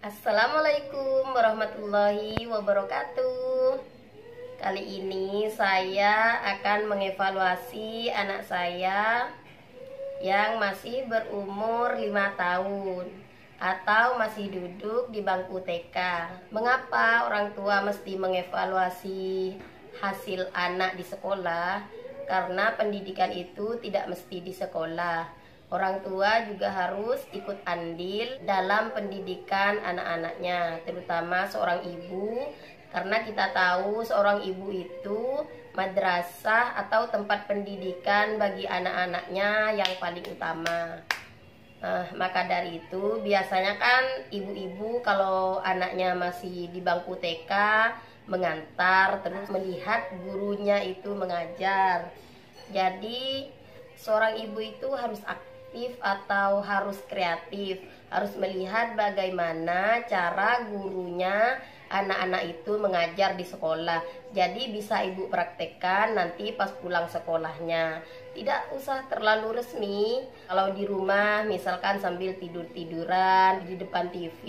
Assalamualaikum warahmatullahi wabarakatuh. Kali ini saya akan mengevaluasi anak saya yang masih berumur 5 tahun atau masih duduk di bangku TK. Mengapa orang tua mesti mengevaluasi hasil anak di sekolah? Karena pendidikan itu tidak mesti di sekolah. Orang tua juga harus ikut andil dalam pendidikan anak-anaknya, terutama seorang ibu, karena kita tahu seorang ibu itu madrasah atau tempat pendidikan bagi anak-anaknya yang paling utama. Maka dari itu biasanya kan ibu-ibu kalau anaknya masih di bangku TK mengantar terus melihat gurunya itu mengajar. Jadi seorang ibu itu harus aktif atau harus kreatif, harus melihat bagaimana cara gurunya anak-anak itu mengajar di sekolah. Jadi bisa ibu praktekkan nanti pas pulang sekolahnya. Tidak usah terlalu resmi. Kalau di rumah misalkan sambil tidur-tiduran di depan TV,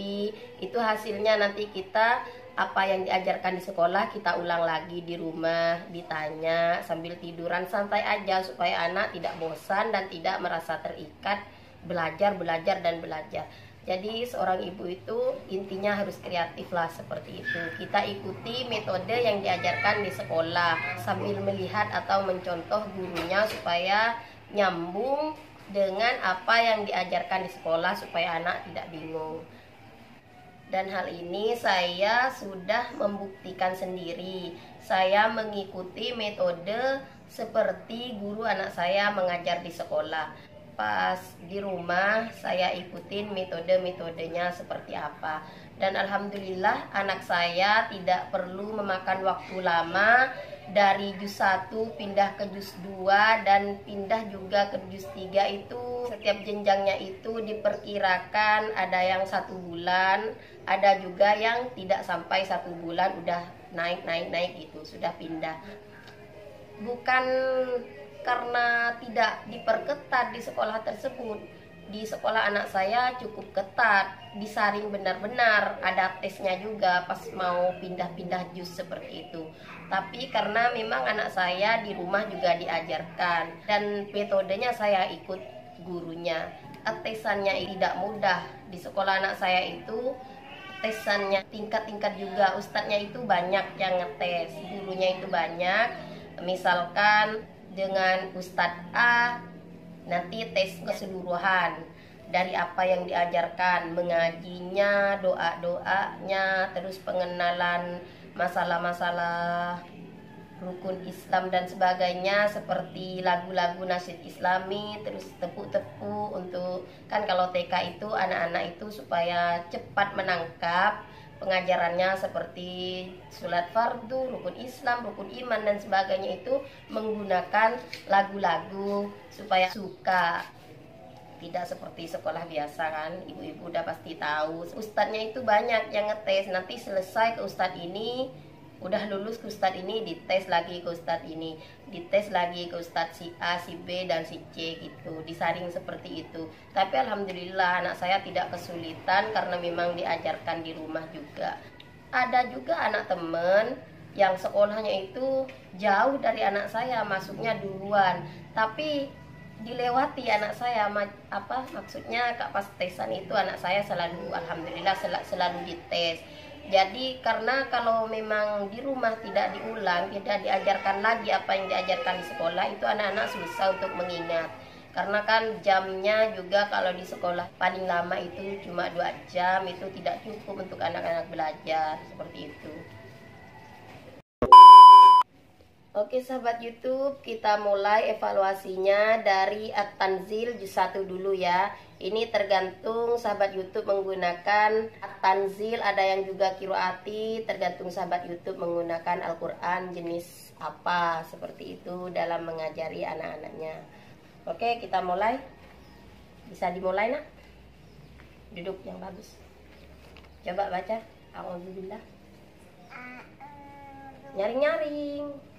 itu hasilnya nanti kita apa yang diajarkan di sekolah kita ulang lagi di rumah, ditanya sambil tiduran, santai aja supaya anak tidak bosan dan tidak merasa terikat belajar dan belajar. Jadi seorang ibu itu intinya harus kreatif lah seperti itu. Kita ikuti metode yang diajarkan di sekolah sambil melihat atau mencontoh gurunya supaya nyambung dengan apa yang diajarkan di sekolah supaya anak tidak bingung. Dan hal ini saya sudah membuktikan sendiri. Saya mengikuti metode seperti guru anak saya mengajar di sekolah. Pas di rumah saya ikutin metode-metodenya seperti apa. Dan alhamdulillah anak saya tidak perlu memakan waktu lama. Dari juz 1 pindah ke juz 2 dan pindah juga ke juz 3 itu setiap jenjangnya itu diperkirakan ada yang 1 bulan, ada juga yang tidak sampai 1 bulan udah naik gitu, sudah pindah. Bukan karena tidak diperketat di sekolah tersebut. Di sekolah anak saya cukup ketat, disaring benar-benar, ada tesnya juga pas mau pindah-pindah juz seperti itu. Tapi karena memang anak saya di rumah juga diajarkan dan metodenya saya ikut gurunya. Tesannya tidak mudah. Di sekolah anak saya itu tesannya tingkat-tingkat juga, ustadznya itu banyak yang ngetes, gurunya itu banyak. Misalkan dengan Ustadz A nanti tes keseluruhan dari apa yang diajarkan, mengajinya, doa-doanya, terus pengenalan masalah-masalah rukun Islam dan sebagainya, seperti lagu-lagu nasyid islami, terus tepuk-tepuk untuk kan kalau TK itu anak-anak itu supaya cepat menangkap pengajarannya seperti sholat fardu, rukun Islam, rukun iman dan sebagainya itu menggunakan lagu-lagu supaya suka. Tidak seperti sekolah biasa kan, ibu-ibu udah pasti tahu. Ustadznya itu banyak yang ngetes, nanti selesai ke ustadz ini, udah lulus ke ustadz ini, dites lagi ke ustadz ini, dites lagi ke ustadz si A, si B, dan si C gitu, disaring seperti itu. Tapi alhamdulillah anak saya tidak kesulitan karena memang diajarkan di rumah juga. Ada juga anak temen yang sekolahnya itu jauh dari anak saya, masuknya duluan, tapi dilewati anak saya, maksudnya kak pas tesan itu anak saya selalu alhamdulillah selalu dites. Jadi karena kalau memang di rumah tidak diulang, tidak diajarkan lagi apa yang diajarkan di sekolah, itu anak-anak susah untuk mengingat. Karena kan jamnya juga kalau di sekolah paling lama itu cuma 2 jam, itu tidak cukup untuk anak-anak belajar seperti itu. Oke sahabat YouTube, kita mulai evaluasinya dari At-Tanzil juz 1 dulu ya. Ini tergantung sahabat YouTube menggunakan At-Tanzil, ada yang juga Qiraati, tergantung sahabat YouTube menggunakan Al-Quran jenis apa, seperti itu dalam mengajari anak-anaknya. Oke, kita mulai. Bisa dimulai nak? Duduk yang bagus. Coba baca. Alhamdulillah. Nyaring-nyaring.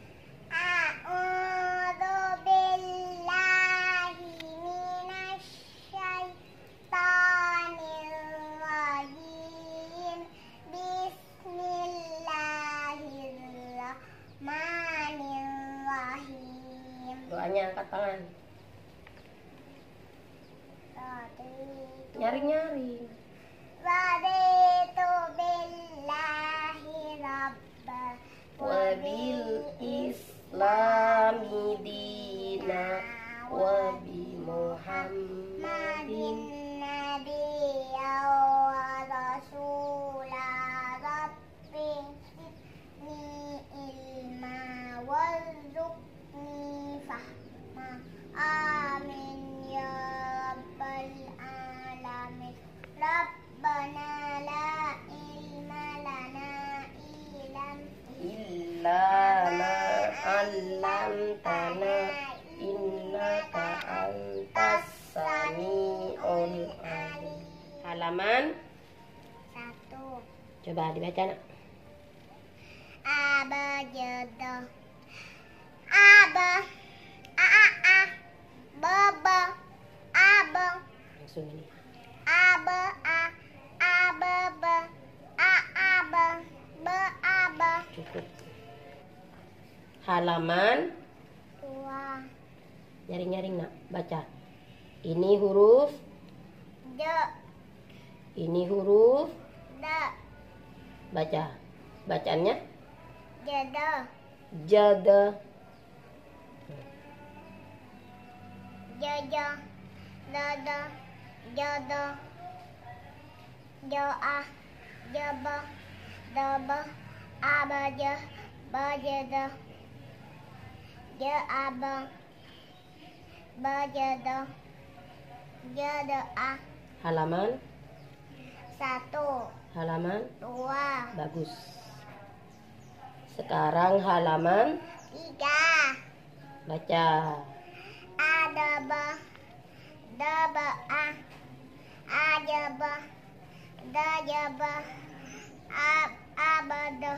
A'udzu billahi minasy syaithanir rajim. Doanya angkat tangan. Nyaring-nyaring. Raditu billahi rabba Wa bil islami dina wa bi Muhammadin nabiyya wa rasula rabbi zidni ilma warzuqni fahma amin ya rabbal alamin. Rabbana la ilma lana illa ma 'allamtana innaka antas samiul alim. Halaman 1. coba dibaca nak. Abajada aba a baba aba Langsung ini. aba ababa aba ba aba. Cukup. Halaman 2. nyaring-nyaring nak, baca. Ini huruf, Da ini huruf, da baca. Bacaannya jada jada. jaja dada jada jaa jaba daba abaja bajada jaaba bajada jada Halaman 1 halaman 2 bagus. Sekarang halaman 3. baca. Adaba daba ajaba dajaba abada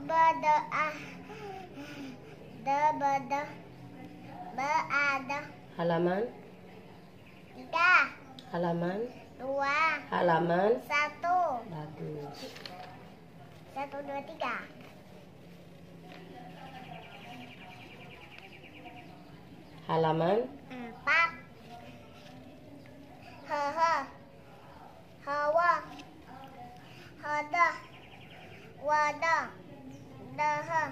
bada dabada baada. Halaman 3 halaman 2 halaman 1. bagus. 1 2 3. Halaman 4. Haha hawa hada wada daha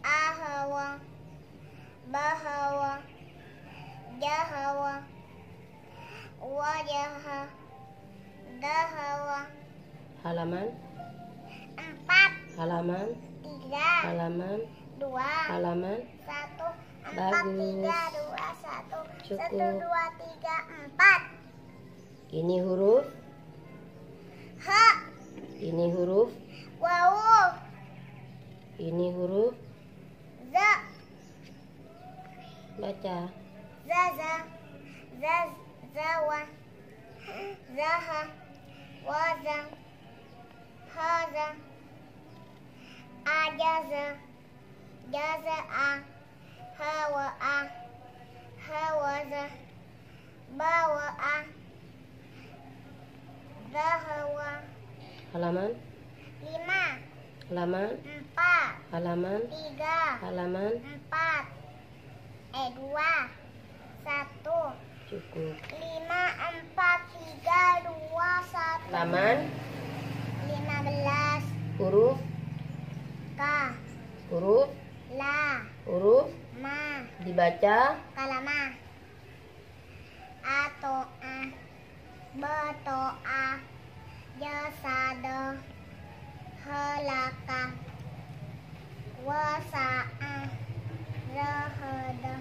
ahawa bahawa jahawa wajaha dahawa. halaman 4 halaman 3 halaman 2 halaman 1 4 Bagus. 3 2 1 Cukup. 1 2 3 4. Ini huruf, Ha ini huruf, wawu ini huruf, za baca. zaza zaz zawa zaha waza haza ajaza jaza'a hawa'a hawaza bawa'a zahawa. Halaman 5 halaman 4 halaman 3 halaman 4 2 1. cukup. 5 4 3 2 1. Halaman 15. huruf, Ka huruf, la huruf ma dibaca. kalama ato a beto a jasada halaka wasa'a rahada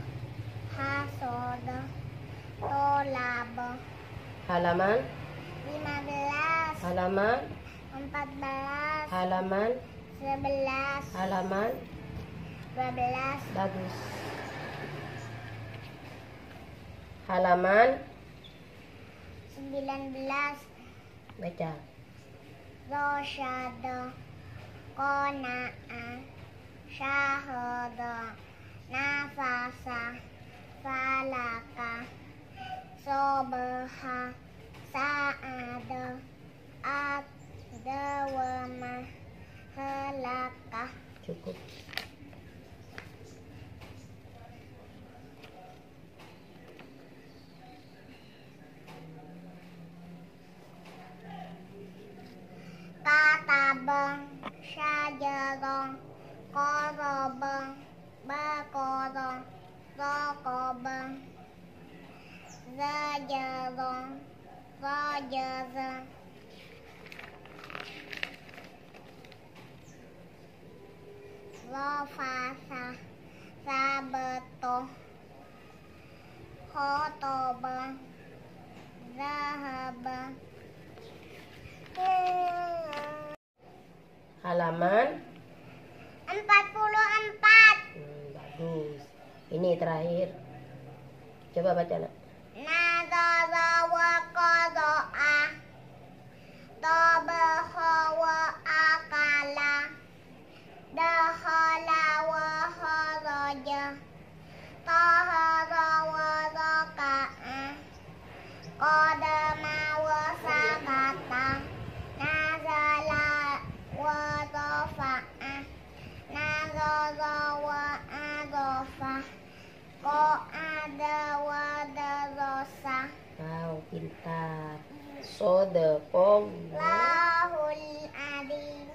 hasoda tolaba. Halaman 15 halaman 14 halaman 11 halaman 12 bagus. Halaman 19 baca. rosyada qana'a syahada nafasa falaka sobaha sa'ada adawama halaka. Cukup. Fajarong, Korobong, Bakorong, Rokobong, Zajarong, Rojazong. Rofasa, Sabeto, Khotobong, Zahabong. Halaman 44. bagus. Ini terakhir. Coba baca, Nak. Nadara wa qara'a, tabaha wa akala, dakhala wa kharaja, tahara wa raka'a, qadama wa sabata, nazala wa rafa'a, nazara wa arafa, qa'ada wa darasa. Wow, pintar. Sodaqallah. Lahul adim.